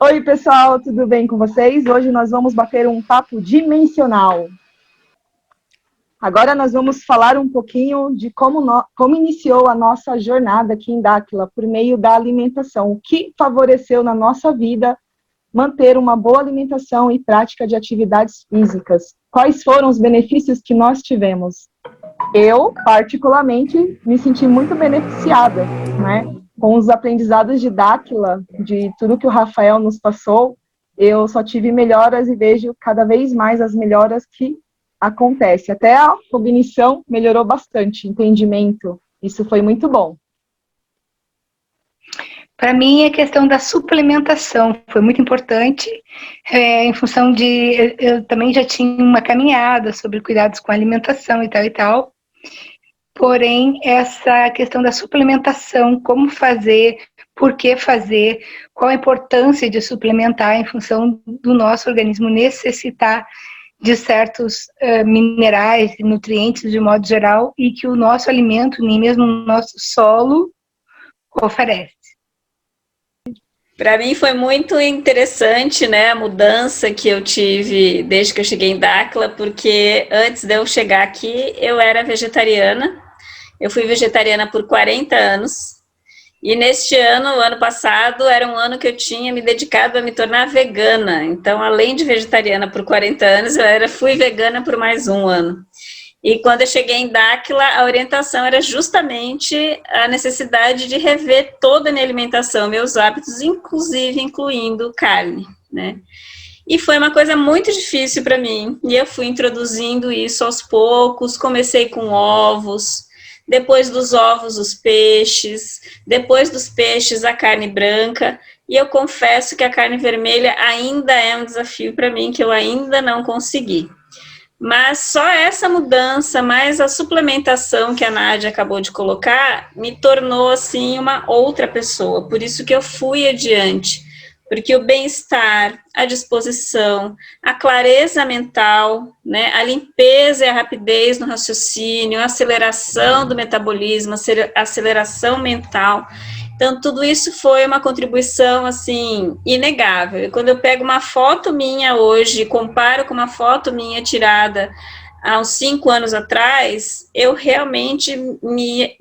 Oi, pessoal, tudo bem com vocês? Hoje nós vamos bater um papo dimensional. Agora nós vamos falar um pouquinho de como iniciou a nossa jornada aqui em Dáquila, por meio da alimentação. O que favoreceu na nossa vida manter uma boa alimentação e prática de atividades físicas? Quais foram os benefícios que nós tivemos? Eu, particularmente, me senti muito beneficiada, né? Com os aprendizados de Dáquila, de tudo que o Rafael nos passou, eu só tive melhoras e vejo cada vez mais as melhoras que acontecem. Até a cognição melhorou bastante, entendimento. Isso foi muito bom. Para mim, a questão da suplementação foi muito importante, em função de... Eu também já tinha uma caminhada sobre cuidados com a alimentação e tal. Porém, essa questão da suplementação, como fazer, por que fazer, qual a importância de suplementar em função do nosso organismo necessitar de certos minerais e nutrientes de modo geral e que o nosso alimento, nem mesmo o nosso solo, oferece. Para mim foi muito interessante, né, a mudança que eu tive desde que eu cheguei em Dáquila, porque antes de eu chegar aqui eu era vegetariana. Eu fui vegetariana por 40 anos e neste ano, o ano passado, era um ano que eu tinha me dedicado a me tornar vegana. Então, além de vegetariana por 40 anos, fui vegana por mais um ano. E quando eu cheguei em Dáquila, a orientação era justamente a necessidade de rever toda a minha alimentação, meus hábitos, inclusive incluindo carne, né? E foi uma coisa muito difícil para mim. E eu fui introduzindo isso aos poucos, comecei com ovos, depois dos ovos, os peixes, depois dos peixes, a carne branca. E eu confesso que a carne vermelha ainda é um desafio para mim, que eu ainda não consegui. Mas só essa mudança, mais a suplementação que a Nádia acabou de colocar, me tornou, assim, uma outra pessoa. Por isso que eu fui adiante. Porque o bem-estar, a disposição, a clareza mental, né, a limpeza e a rapidez no raciocínio, a aceleração do metabolismo, a aceleração mental. Então, tudo isso foi uma contribuição, assim, inegável. E quando eu pego uma foto minha hoje, comparo com uma foto minha tirada há uns 5 anos atrás, eu realmente me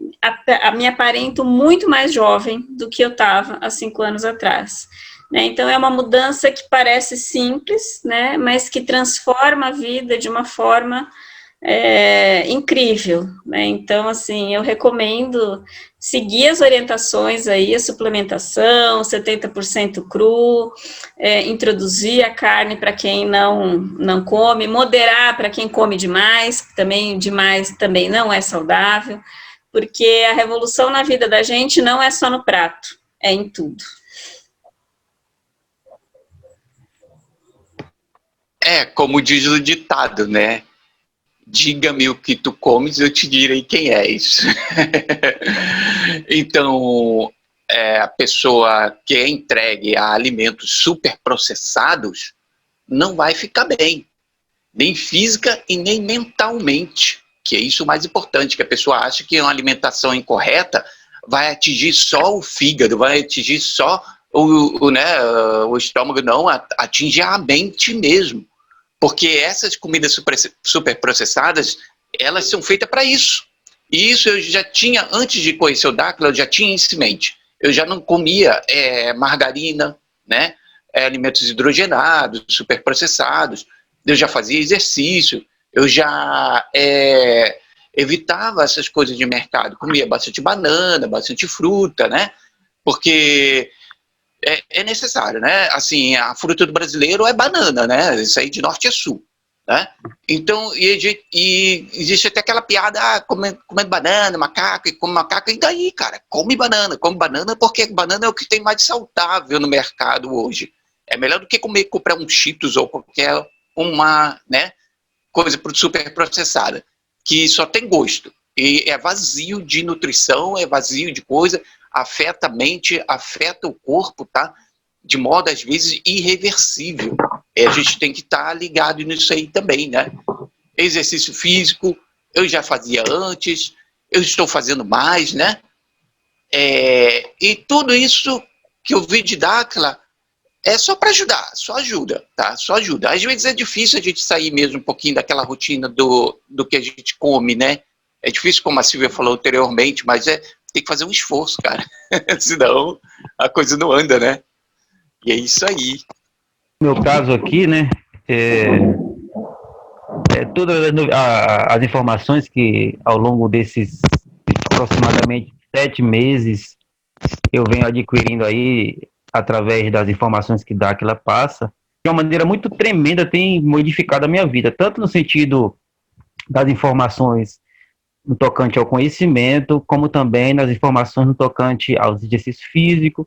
aparento muito mais jovem do que eu estava há 5 anos atrás. Né? Então, é uma mudança que parece simples, né? Mas que transforma a vida de uma forma incrível, né? Então, assim, eu recomendo seguir as orientações aí, a suplementação, 70% cru, introduzir a carne para quem não come, moderar para quem come demais também não é saudável, porque a revolução na vida da gente não é só no prato, é em tudo. Como diz o ditado, né? Diga-me o que tu comes, eu te direi quem és. Então, a pessoa que é entregue a alimentos superprocessados não vai ficar bem, nem física e nem mentalmente, que é isso o mais importante, que a pessoa acha que uma alimentação incorreta vai atingir só o fígado, vai atingir só o estômago, não, atinge a mente mesmo. Porque essas comidas superprocessadas, elas são feitas para isso. E isso eu já tinha, antes de conhecer o Dáquila, eu já tinha em mente. Eu já não comia margarina, né? Alimentos hidrogenados, superprocessados. Eu já fazia exercício. Eu já evitava essas coisas de mercado. Comia bastante banana, bastante fruta, né? Porque é necessário, né? Assim, a fruta do brasileiro é banana, né? Isso aí de norte a sul, né? Então, e existe até aquela piada, comendo banana, macaco, e come macaco, e daí, cara? Come banana porque banana é o que tem mais saudável no mercado hoje. É melhor do que comprar um Cheetos ou qualquer uma, né, coisa super processada, que só tem gosto. E é vazio de nutrição, é vazio de coisa, afeta a mente, afeta o corpo, tá? De modo, às vezes, irreversível. A gente tem que estar ligado nisso aí também, né? Exercício físico, eu já fazia antes, eu estou fazendo mais, né? E tudo isso que eu vi de Dáquila É só para ajudar, só ajuda, tá? Só ajuda. Às vezes é difícil a gente sair mesmo um pouquinho daquela rotina do que a gente come, né? É difícil, como a Silvia falou anteriormente, mas tem que fazer um esforço, cara. Senão a coisa não anda, né? E é isso aí. No meu caso aqui, né, todas as informações que ao longo desses aproximadamente 7 meses eu venho adquirindo aí, através das informações que Dáquila passa, de uma maneira muito tremenda tem modificado a minha vida, tanto no sentido das informações no tocante ao conhecimento, como também nas informações no tocante aos exercícios físicos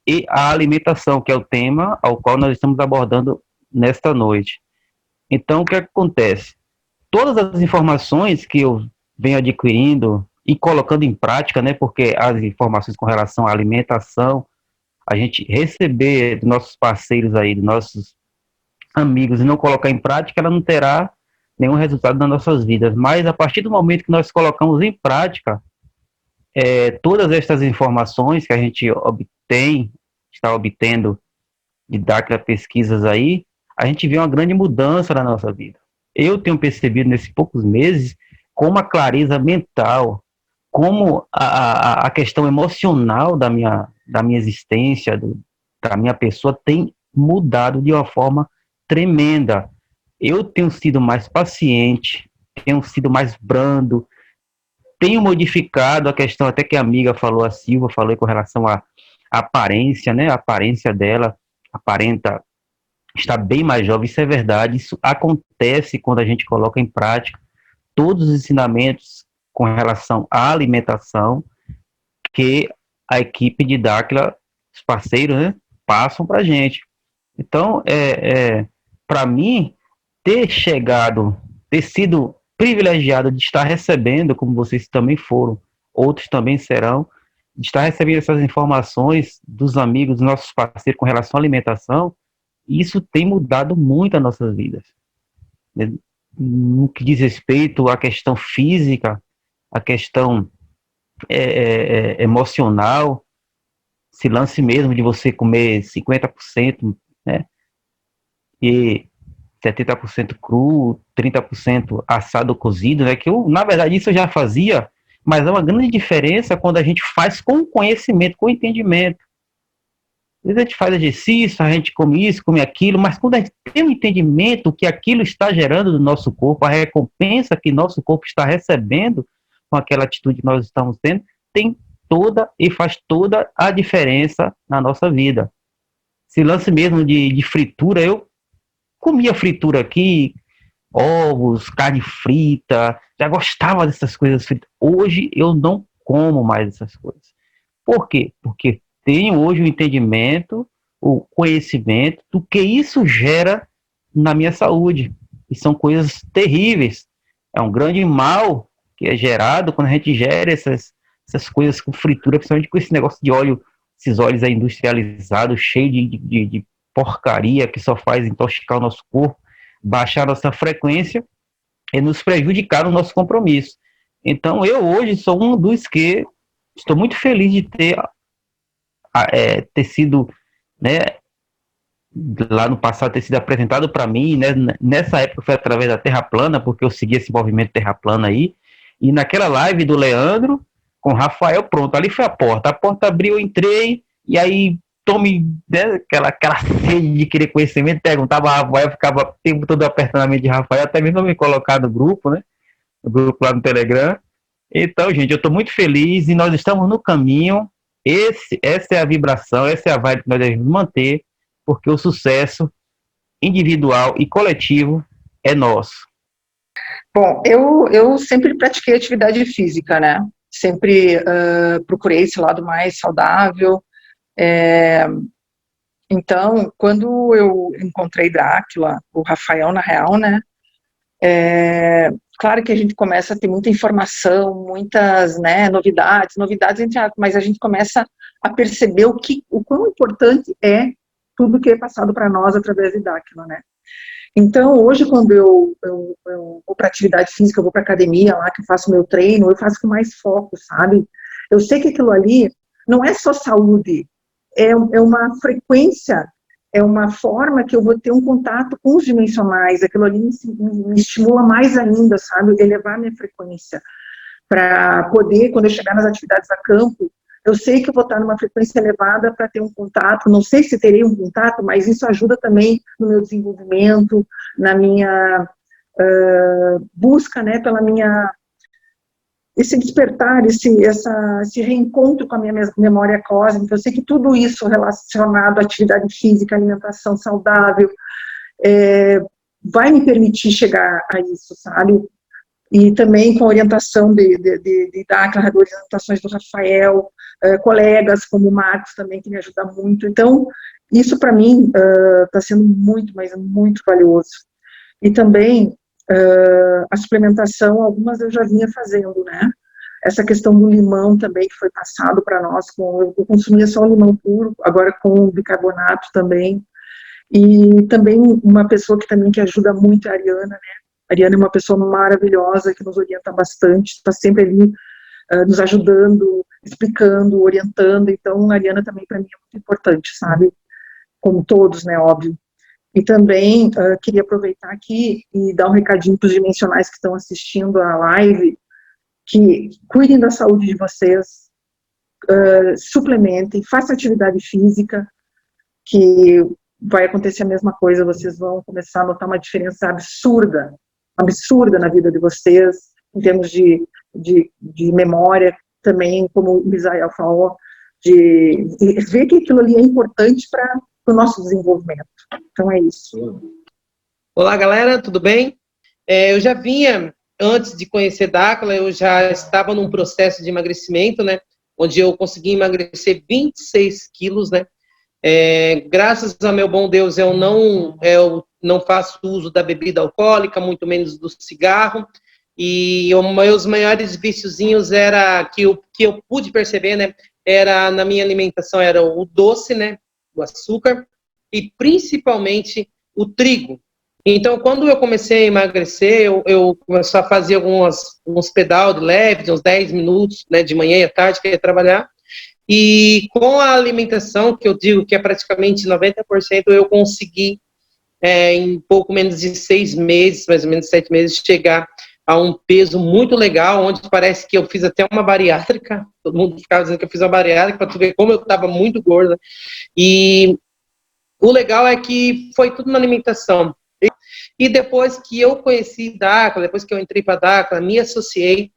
e à alimentação, que é o tema ao qual nós estamos abordando nesta noite. Então, o que acontece? Todas as informações que eu venho adquirindo e colocando em prática, né, porque as informações com relação à alimentação, a gente receber dos nossos parceiros aí, dos nossos amigos, e não colocar em prática, ela não terá nenhum resultado nas nossas vidas. Mas a partir do momento que nós colocamos em prática todas estas informações que a gente está obtendo de Dáquila pesquisas aí, a gente vê uma grande mudança na nossa vida. Eu tenho percebido nesses poucos meses como a clareza mental, como a questão emocional da minha existência, da minha pessoa, tem mudado de uma forma tremenda. Eu tenho sido mais paciente, tenho sido mais brando, tenho modificado a questão, até que a amiga falou, a Silva falou com relação à aparência, né? A aparência dela aparenta estar bem mais jovem, isso é verdade, isso acontece quando a gente coloca em prática todos os ensinamentos com relação à alimentação que a equipe de Dáquila, os parceiros, né, passam para a gente. Então, para mim, ter sido privilegiado de estar recebendo, como vocês também foram, outros também serão, de estar recebendo essas informações dos amigos, dos nossos parceiros com relação à alimentação, isso tem mudado muito as nossas vidas. No que diz respeito à questão física, a questão emocional, esse lance mesmo de você comer 50%, né, e 70% cru, 30% assado ou cozido, né, que na verdade isso eu já fazia, mas é uma grande diferença quando a gente faz com conhecimento, com entendimento. Às vezes a gente faz exercício, a gente come isso, come aquilo, mas quando a gente tem um entendimento que aquilo está gerando no nosso corpo, a recompensa que nosso corpo está recebendo com aquela atitude que nós estamos tendo, faz toda a diferença na nossa vida. Esse lance mesmo de fritura, eu comia fritura aqui, ovos, carne frita, já gostava dessas coisas fritas. Hoje eu não como mais essas coisas. Por quê? Porque tenho hoje o entendimento, o conhecimento do que isso gera na minha saúde. E são coisas terríveis. É um grande mal que é gerado quando a gente gera essas coisas com fritura, principalmente com esse negócio de óleo, esses óleos aí industrializados, cheios de porcaria que só faz intoxicar o nosso corpo, baixar a nossa frequência e nos prejudicar no nosso compromisso. Então, eu hoje sou um dos que estou muito feliz de ter sido, né, lá no passado, ter sido apresentado para mim, né, nessa época foi através da Terra Plana, porque eu segui esse movimento Terra Plana aí, e naquela live do Leandro, com o Rafael, pronto, ali foi a porta abriu, eu entrei, e aí né, aquela sede de querer conhecimento, perguntava a Rafael, ficava o tempo todo apertando a mente de Rafael, até mesmo me colocar no grupo, né, no grupo lá no Telegram. Então, gente, eu estou muito feliz e nós estamos no caminho. Essa é a vibração, essa é a vibe que nós devemos manter, porque o sucesso individual e coletivo é nosso. Bom, eu sempre pratiquei atividade física, né? Sempre procurei esse lado mais saudável. Então, quando eu encontrei Dáquila, o Rafael, na real, né? Claro que a gente começa a ter muita informação, muitas, né, novidades entre aspas, mas a gente começa a perceber o quão importante é tudo que é passado para nós através de Dáquila, né? Então, hoje, quando eu vou para atividade física, eu vou para academia lá, que eu faço meu treino, eu faço com mais foco, sabe? Eu sei que aquilo ali não é só saúde, é uma frequência é uma forma que eu vou ter um contato com os dimensionais, aquilo ali me estimula mais ainda, sabe, elevar minha frequência, para poder, quando eu chegar nas atividades a campo, eu sei que eu vou estar numa frequência elevada para ter um contato, não sei se terei um contato, mas isso ajuda também no meu desenvolvimento, na minha busca, né, pela minha, esse despertar, esse reencontro com a minha memória cósmica. Eu sei que tudo isso relacionado à atividade física, alimentação saudável, vai me permitir chegar a isso, sabe? E também com a orientação Dáquila, orientações do Rafael, colegas como o Marcos também, que me ajuda muito. Então, isso para mim está sendo muito, mas muito valioso. E também a suplementação, algumas eu já vinha fazendo, né? Essa questão do limão também, que foi passado para nós, eu consumia só o limão puro, agora com bicarbonato também. E também uma pessoa que também que ajuda muito é a Ariana, né? A Ariana é uma pessoa maravilhosa, que nos orienta bastante, está sempre ali nos ajudando, explicando, orientando. Então, a Ariana também para mim é muito importante, sabe? Como todos, né, óbvio. E também queria aproveitar aqui e dar um recadinho para os dimensionais que estão assistindo a live, que cuidem da saúde de vocês, suplementem, façam atividade física, que vai acontecer a mesma coisa, vocês vão começar a notar uma diferença absurda na vida de vocês, em termos de memória, também, como o Misael falou, de ver que aquilo ali é importante para o nosso desenvolvimento. Então é isso. Olá, galera, tudo bem? Eu já vinha, antes de conhecer Dáquila, eu já estava num processo de emagrecimento, né? Onde eu consegui emagrecer 26 quilos, né? Graças ao meu bom Deus, eu não faço uso da bebida alcoólica, muito menos do cigarro. E os maiores viciozinhos era que eu pude perceber, né? Era na minha alimentação, era o doce, né? O açúcar e principalmente o trigo. Então, quando eu comecei a emagrecer, eu comecei a fazer alguns pedal de leve, de uns 10 minutos, né, de manhã e à tarde, que eu ia trabalhar. E com a alimentação, que eu digo que é praticamente 90%, eu consegui, em pouco menos de 6 meses, mais ou menos 7 meses, chegar a um peso muito legal, onde parece que eu fiz até uma bariátrica. Todo mundo ficava dizendo que eu fiz uma bariátrica, para tu ver como eu estava muito gorda. E o legal é que foi tudo na alimentação. E depois que eu conheci Dáquila, depois que eu entrei para Dáquila, me associei,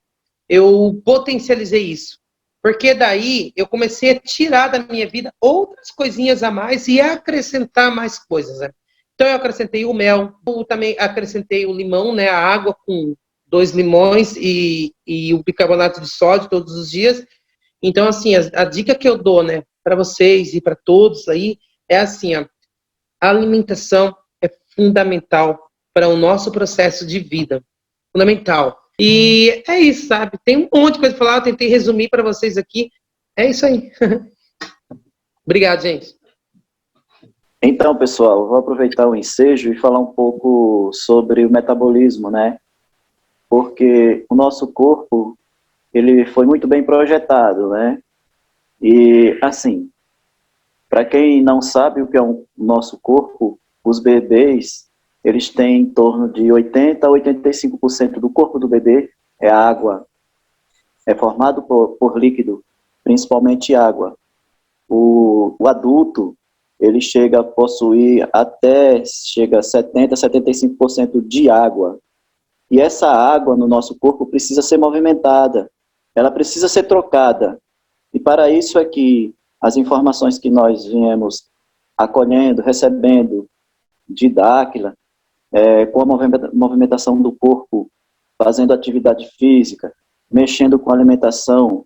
eu potencializei isso. Porque daí eu comecei a tirar da minha vida outras coisinhas a mais e a acrescentar mais coisas, né? Então eu acrescentei o mel, eu também acrescentei o limão, né, a água com 2 limões e o bicarbonato de sódio todos os dias. Então, assim, a dica que eu dou, né, para vocês e para todos aí, é assim, ó, a alimentação é fundamental para o nosso processo de vida. Fundamental. E é isso, sabe? Tem um monte de coisa para falar, eu tentei resumir para vocês aqui. É isso aí. Obrigado, gente. Então, pessoal, vou aproveitar o ensejo e falar um pouco sobre o metabolismo, né? Porque o nosso corpo, ele foi muito bem projetado, né? E, assim, para quem não sabe o que é o nosso corpo, os bebês, eles têm em torno de 80% a 85% do corpo do bebê é água. É formado por líquido, principalmente água. O adulto, ele chega a possuir chega a 70% a 75% de água. E essa água no nosso corpo precisa ser movimentada, ela precisa ser trocada. E para isso é que as informações que nós viemos acolhendo, recebendo de Dáquila, com a movimentação do corpo, fazendo atividade física, mexendo com a alimentação,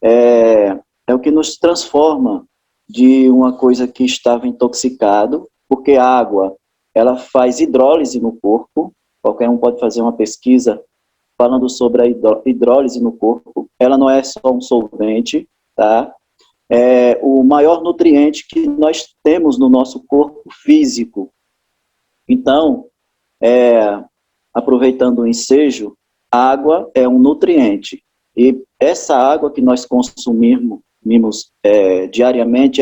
é o que nos transforma de uma coisa que estava intoxicado, porque a água, ela faz hidrólise no corpo, qualquer um pode fazer uma pesquisa falando sobre a hidrólise no corpo, ela não é só um solvente, tá? É o maior nutriente que nós temos no nosso corpo físico. Então, aproveitando o ensejo, a água é um nutriente, e essa água que nós consumimos diariamente,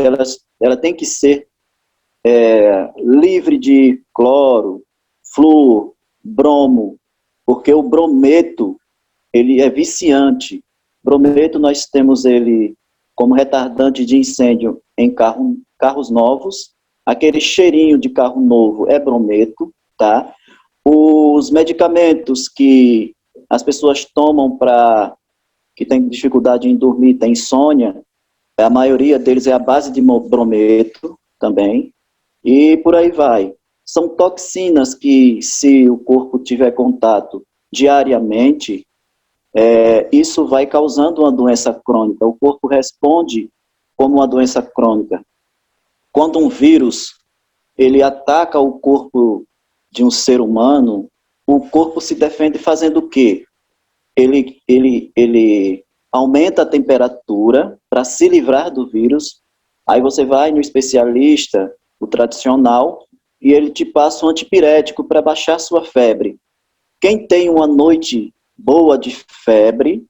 ela tem que ser livre de cloro, flúor, bromo, porque o brometo, ele é viciante. Brometo, nós temos ele como retardante de incêndio em carros novos. Aquele cheirinho de carro novo é brometo, tá? Os medicamentos que as pessoas tomam que tem dificuldade em dormir, tem insônia, a maioria deles é a base de brometo também, e por aí vai. São toxinas que, se o corpo tiver contato diariamente, isso vai causando uma doença crônica. O corpo responde como uma doença crônica. Quando um vírus ele ataca o corpo de um ser humano, o corpo se defende fazendo o quê? Ele aumenta a temperatura para se livrar do vírus. Aí você vai no especialista, o tradicional, e ele te passa um antipirético para baixar sua febre. Quem tem uma noite boa de febre,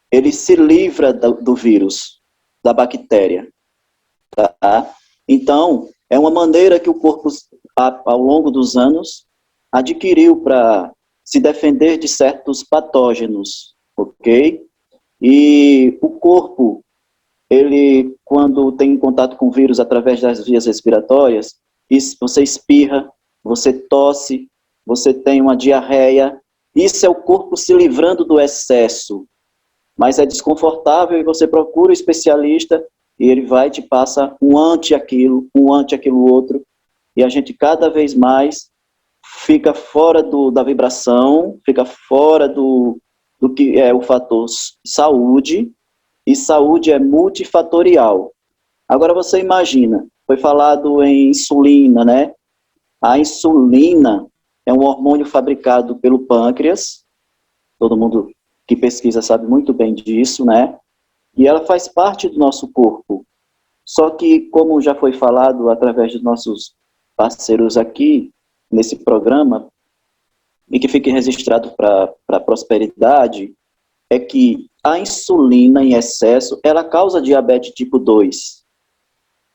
ele se livra do vírus, da bactéria. Tá? Então, é uma maneira que o corpo, ao longo dos anos, adquiriu para se defender de certos patógenos, ok? E o corpo, ele, quando tem contato com o vírus através das vias respiratórias, você espirra, você tosse, você tem uma diarreia, isso é o corpo se livrando do excesso. Mas é desconfortável e você procura o especialista e ele vai e te passa um ante aquilo outro, e a gente cada vez mais fica fora da vibração, fica fora do que é o fator saúde, e saúde é multifatorial. Agora você imagina, foi falado em insulina, né? A insulina é um hormônio fabricado pelo pâncreas, todo mundo que pesquisa sabe muito bem disso, né? E ela faz parte do nosso corpo. Só que, como já foi falado através dos nossos parceiros aqui, nesse programa, e que fique registrado para a prosperidade, é que a insulina em excesso, ela causa diabetes tipo 2.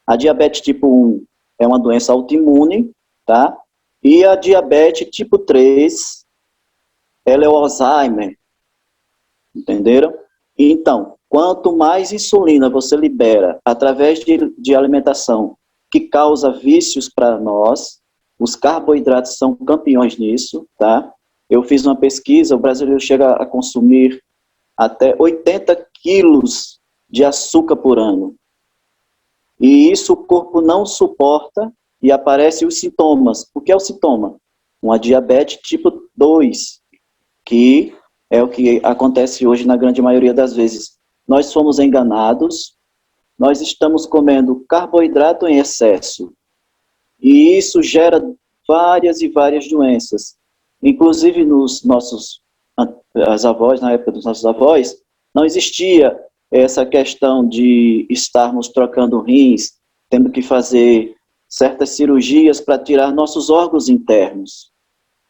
A diabetes tipo 1 é uma doença autoimune, tá? E a diabetes tipo 3, ela é o Alzheimer. Entenderam? Então, quanto mais insulina você libera através de alimentação que causa vícios para nós, os carboidratos são campeões nisso, tá? Eu fiz uma pesquisa, o brasileiro chega a consumir até 80 quilos de açúcar por ano. E isso o corpo não suporta e aparecem os sintomas. O que é o sintoma? Uma diabetes tipo 2, que é o que acontece hoje na grande maioria das vezes. Nós fomos enganados, nós estamos comendo carboidrato em excesso. E isso gera várias e várias doenças. Inclusive as avós, na época dos nossos avós, não existia essa questão de estarmos trocando rins, tendo que fazer certas cirurgias para tirar nossos órgãos internos.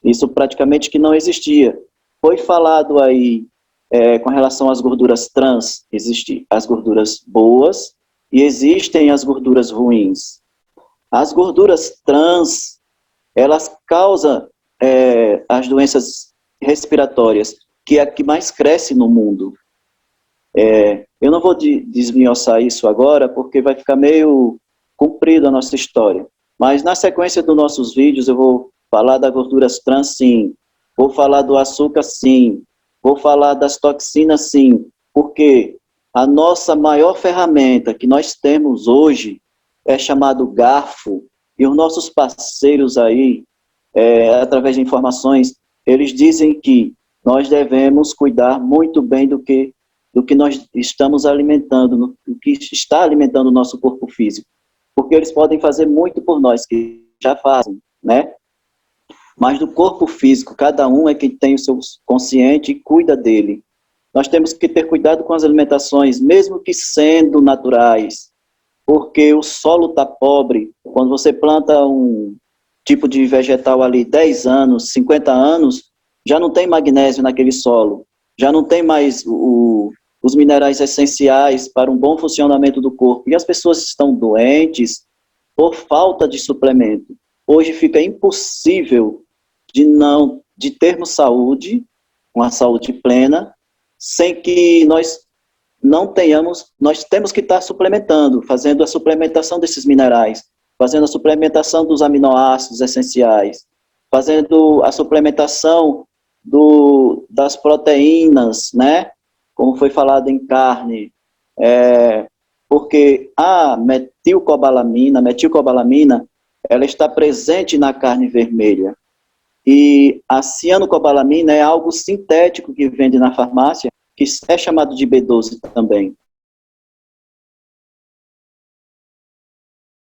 Isso praticamente que não existia. Foi falado aí com relação às gorduras trans, existem as gorduras boas e existem as gorduras ruins. As gorduras trans, elas causam as doenças respiratórias, que é a que mais cresce no mundo. Eu não vou desminhoçar isso agora, porque vai ficar meio comprido a nossa história. Mas na sequência dos nossos vídeos, eu vou falar das gorduras trans, sim. Vou falar do açúcar, sim. Vou falar das toxinas, sim. Porque a nossa maior ferramenta que nós temos hoje é chamado garfo. E os nossos parceiros aí, através de informações, eles dizem que nós devemos cuidar muito bem do que nós estamos alimentando, do que está alimentando o nosso corpo físico. Porque eles podem fazer muito por nós, que já fazem, né? Mas do corpo físico, cada um é quem tem o seu consciente e cuida dele. Nós temos que ter cuidado com as alimentações, mesmo que sendo naturais, porque o solo está pobre. Quando você planta um tipo de vegetal ali 10 anos, 50 anos, já não tem magnésio naquele solo, já não tem mais os minerais essenciais para um bom funcionamento do corpo. E as pessoas estão doentes por falta de suplemento. Hoje fica impossível de termos saúde, uma saúde plena, sem que nós não tenhamos, nós temos que estar suplementando, fazendo a suplementação desses minerais, fazendo a suplementação dos aminoácidos essenciais, fazendo a suplementação das proteínas, né? Como foi falado em carne, porque a metilcobalamina, ela está presente na carne vermelha. E a cianocobalamina é algo sintético que vende na farmácia, que é chamado de B12 também.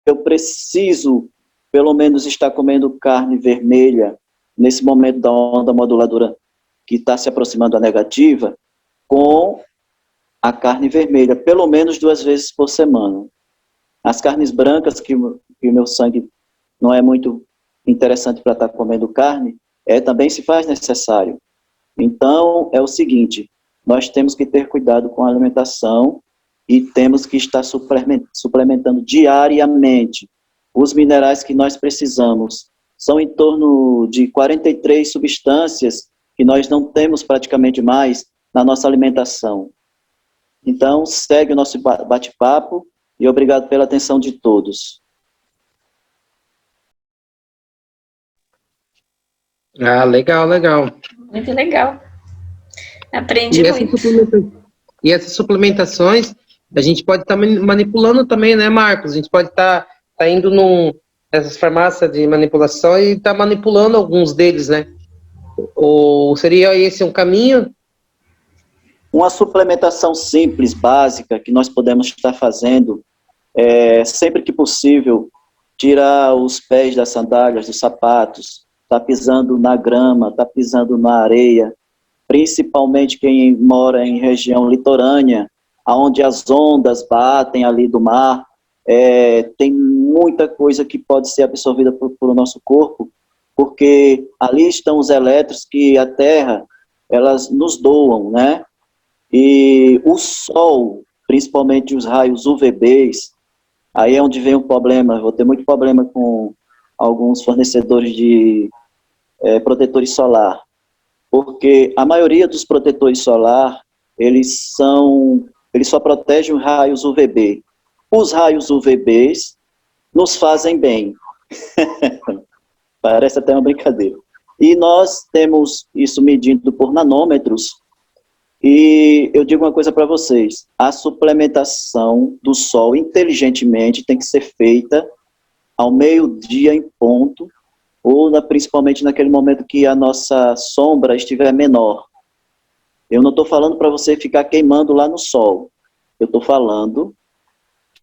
Eu preciso, pelo menos, estar comendo carne vermelha, nesse momento da onda moduladora que está se aproximando da negativa, com a carne vermelha, pelo menos 2 vezes por semana. As carnes brancas, que o meu sangue não é muito interessante para estar comendo carne, também se faz necessário. Então, é o seguinte, nós temos que ter cuidado com a alimentação e temos que estar suplementando diariamente os minerais que nós precisamos. São em torno de 43 substâncias que nós não temos praticamente mais na nossa alimentação. Então, segue o nosso bate-papo e obrigado pela atenção de todos. Ah, legal. Muito legal. Aprendi muito. E essas suplementações, a gente pode estar manipulando também, né, Marcos? A gente pode estar indo nessas farmácias de manipulação e estar manipulando alguns deles, né? Ou seria esse um caminho? Uma suplementação simples, básica, que nós podemos estar fazendo, sempre que possível, tirar os pés das sandálias, dos sapatos, está pisando na grama, está pisando na areia, principalmente quem mora em região litorânea, onde as ondas batem ali do mar, tem muita coisa que pode ser absorvida pelo nosso corpo, porque ali estão os elétrons que a Terra, elas nos doam, né? E o Sol, principalmente os raios UVBs, aí é onde vem o problema, vou ter muito problema com alguns fornecedores de protetores solar, porque a maioria dos protetores solar, eles só protegem os raios UVB. Os raios UVBs nos fazem bem. Parece até uma brincadeira. E nós temos isso medido por nanômetros, e eu digo uma coisa para vocês, a suplementação do sol inteligentemente tem que ser feita ao meio-dia em ponto, ou principalmente naquele momento que a nossa sombra estiver menor. Eu não estou falando para você ficar queimando lá no sol. Eu estou falando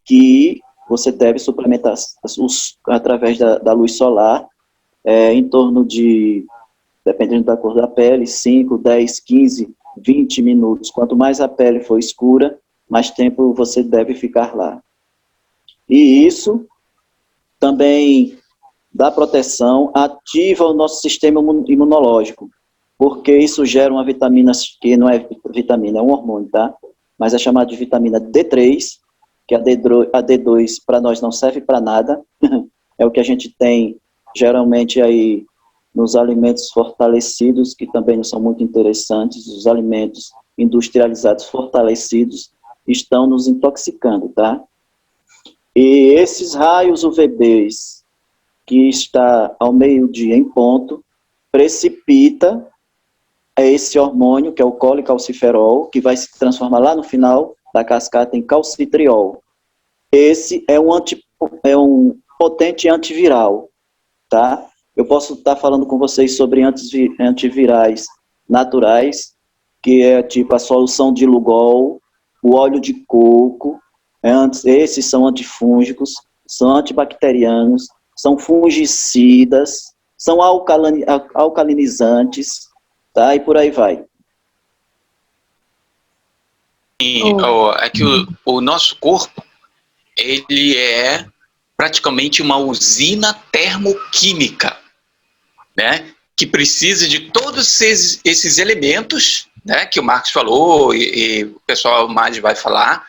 que você deve suplementar através da luz solar, em torno de, dependendo da cor da pele, 5, 10, 15, 20 minutos. Quanto mais a pele for escura, mais tempo você deve ficar lá. E isso também dá proteção, ativa o nosso sistema imunológico, porque isso gera uma vitamina, que não é vitamina, é um hormônio, tá? Mas é chamada de vitamina D3, que a D2 para nós não serve para nada, é o que a gente tem geralmente aí nos alimentos fortalecidos, que também não são muito interessantes, os alimentos industrializados fortalecidos estão nos intoxicando, tá? E esses raios UVBs, que está ao meio-dia em ponto, precipita esse hormônio, que é o colecalciferol, que vai se transformar lá no final da cascata em calcitriol. Esse é um potente antiviral, tá? Eu posso estar falando com vocês sobre antivirais naturais, que é tipo a solução de Lugol, o óleo de coco, esses são antifúngicos, são antibacterianos, são fungicidas, são alcalinizantes, tá? E por aí vai. É que o nosso corpo, ele é praticamente uma usina termoquímica, né? Que precisa de todos esses elementos, né? Que o Marcos falou e o pessoal mais vai falar,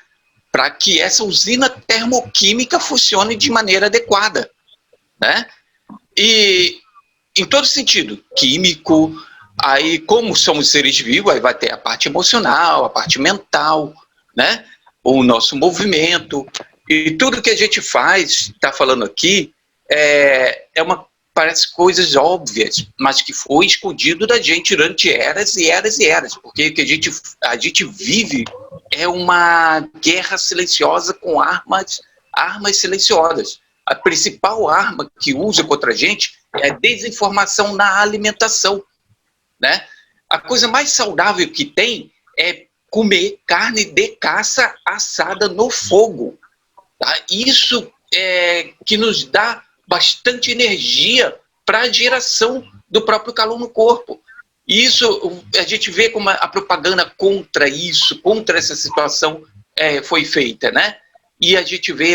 para que essa usina termoquímica funcione de maneira adequada, né? E em todo sentido, químico, aí como somos seres vivos, aí vai ter a parte emocional, a parte mental, né? O nosso movimento, e tudo que a gente faz, está falando aqui, parece coisas óbvias, mas que foi escondido da gente durante eras e eras e eras, porque o que a gente vive é uma guerra silenciosa com armas silenciosas. A principal arma que usa contra a gente é a desinformação na alimentação, né? A coisa mais saudável que tem é comer carne de caça assada no fogo, tá? Isso é que nos dá bastante energia para a geração do próprio calor no corpo. E isso, a gente vê como a propaganda contra isso, contra essa situação foi feita, né? E a gente vê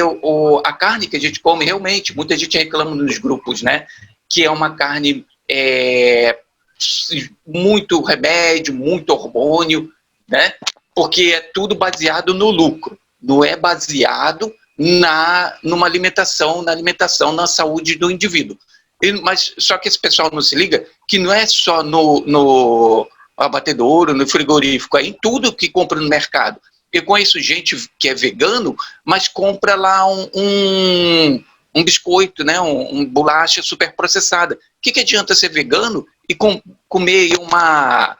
a carne que a gente come realmente, muita gente reclama nos grupos, né? Que é uma carne muito remédio, muito hormônio, né? Porque é tudo baseado no lucro, não é baseado numa alimentação, na saúde do indivíduo. Mas só que esse pessoal não se liga que não é só no abatedouro, no frigorífico, é em tudo que compra no mercado. Eu conheço gente que é vegano, mas compra lá um biscoito, né, um bolacha super processada. O que adianta ser vegano e comer uma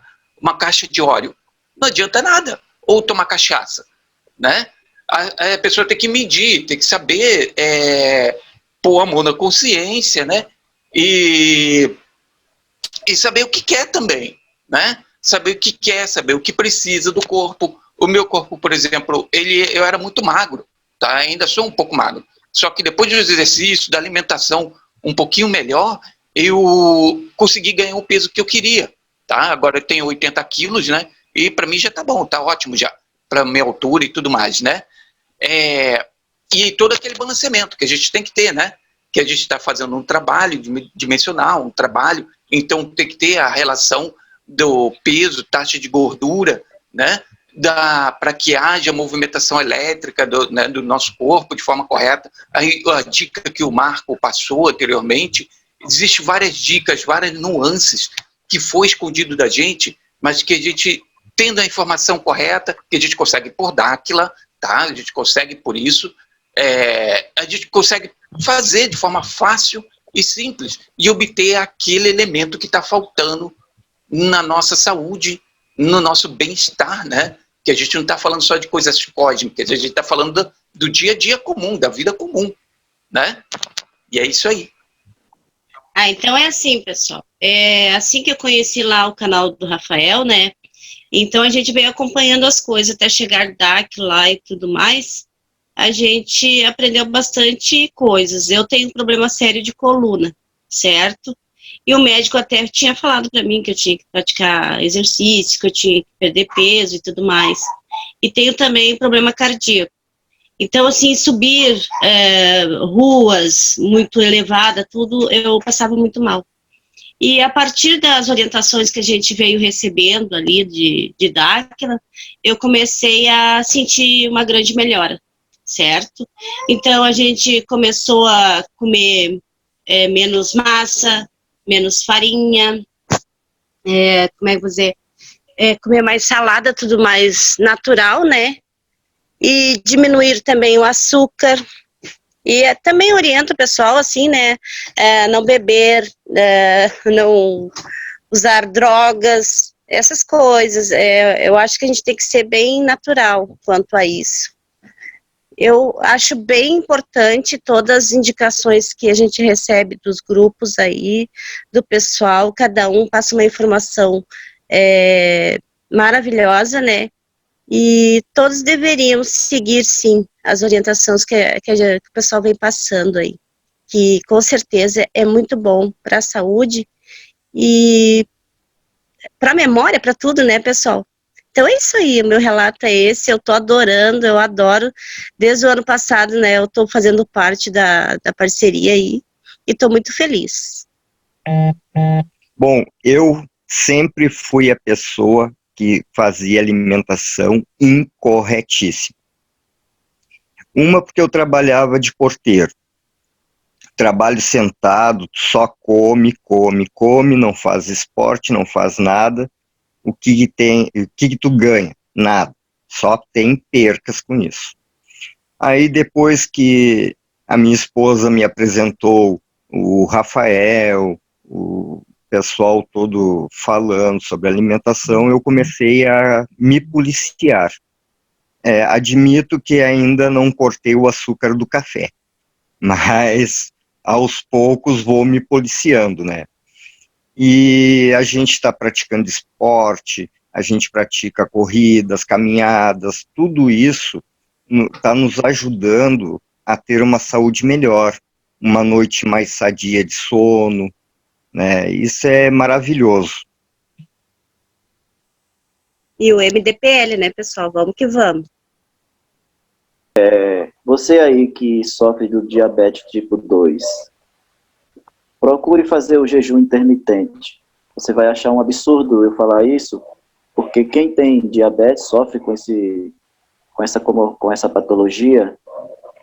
caixa de óleo? Não adianta nada. Ou tomar cachaça, né? A pessoa tem que medir, tem que saber pôr a mão na consciência, né? E saber o que quer também, né? Saber o que quer, saber o que precisa do corpo. O meu corpo, por exemplo, eu era muito magro, tá? Ainda sou um pouco magro. Só que depois dos exercícios, da alimentação um pouquinho melhor, eu consegui ganhar o peso que eu queria, tá? Agora eu tenho 80 quilos, né? E para mim já tá bom, tá ótimo já, para minha altura e tudo mais, né? E todo aquele balanceamento que a gente tem que ter, né? Que a gente está fazendo um trabalho dimensional, um trabalho, então tem que ter a relação do peso, taxa de gordura, né? Para que haja movimentação elétrica do nosso corpo de forma correta. Aí, a dica que o Marco passou anteriormente, existem várias dicas, várias nuances que foi escondido da gente, mas que a gente, tendo a informação correta, que a gente consegue por Dáquila, tá? A gente consegue por isso, a gente consegue fazer de forma fácil e simples e obter aquele elemento que está faltando na nossa saúde, no nosso bem-estar, né? Que a gente não está falando só de coisas cósmicas, a gente está falando do dia a dia comum, da vida comum, né? E é isso aí. Então é assim, pessoal. Assim que eu conheci lá o canal do Rafael, né? Então a gente veio acompanhando as coisas até chegar lá e tudo mais. A gente aprendeu bastante coisas. Eu tenho um problema sério de coluna, certo? E o médico até tinha falado para mim que eu tinha que praticar exercício, que eu tinha que perder peso e tudo mais. E tenho também problema cardíaco. Então, assim, subir ruas muito elevadas, tudo, eu passava muito mal. E a partir das orientações que a gente veio recebendo ali de Dáquila, eu comecei a sentir uma grande melhora, certo? Então, a gente começou a comer menos massa, menos farinha, como é que vou dizer? Comer mais salada, tudo mais natural, né? E diminuir também o açúcar. E também oriento o pessoal, assim, né? Não beber, não usar drogas, essas coisas. Eu acho que a gente tem que ser bem natural quanto a isso. Eu acho bem importante todas as indicações que a gente recebe dos grupos aí, do pessoal, cada um passa uma informação maravilhosa, né? E todos deveriam seguir, sim, as orientações que o pessoal vem passando aí, que com certeza é muito bom para a saúde e para a memória, para tudo, né, pessoal? Então é isso aí, o meu relato é esse, eu tô adorando, eu adoro. Desde o ano passado, né, eu tô fazendo parte da parceria aí e tô muito feliz. Bom, eu sempre fui a pessoa que fazia alimentação incorretíssima. Uma porque eu trabalhava de porteiro. Trabalho sentado, só come, não faz esporte, não faz nada. O que tu ganha? Nada. Só tem percas com isso. Aí depois que a minha esposa me apresentou o Rafael, o pessoal todo falando sobre alimentação, eu comecei a me policiar. Admito que ainda não cortei o açúcar do café, mas aos poucos vou me policiando, né? E a gente está praticando esporte, a gente pratica corridas, caminhadas, tudo isso está nos ajudando a ter uma saúde melhor, uma noite mais sadia de sono, né? Isso é maravilhoso. E o MDPL, né, pessoal? Vamos que vamos. Você aí que sofre do diabetes tipo 2, procure fazer o jejum intermitente. Você vai achar um absurdo eu falar isso, porque quem tem diabetes, sofre com essa patologia,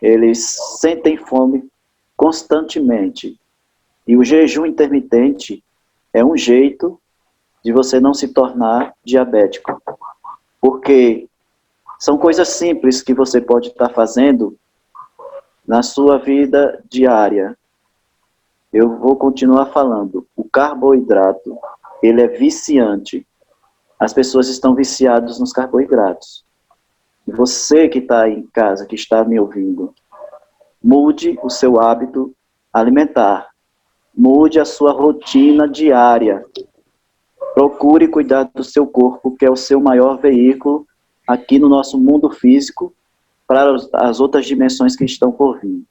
eles sentem fome constantemente. E o jejum intermitente é um jeito de você não se tornar diabético. Porque são coisas simples que você pode estar fazendo na sua vida diária. Eu vou continuar falando. O carboidrato, ele é viciante. As pessoas estão viciadas nos carboidratos. Você que está aí em casa, que está me ouvindo, mude o seu hábito alimentar. Mude a sua rotina diária. Procure cuidar do seu corpo, que é o seu maior veículo aqui no nosso mundo físico, para as outras dimensões que estão por vir.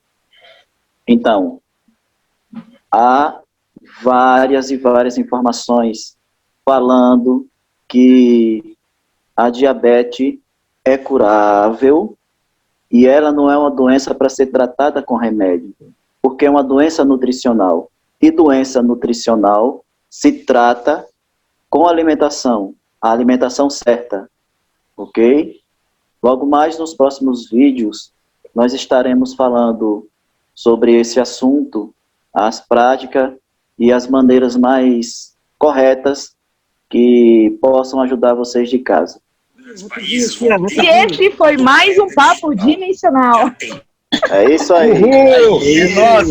Então, há várias e várias informações falando que a diabetes é curável e ela não é uma doença para ser tratada com remédio, porque é uma doença nutricional. E doença nutricional se trata com alimentação, a alimentação certa, ok? Logo mais nos próximos vídeos, nós estaremos falando sobre esse assunto, as práticas e as maneiras mais corretas que possam ajudar vocês de casa. E esse foi mais um Papo Dimensional. É isso aí. Uhul! E nós,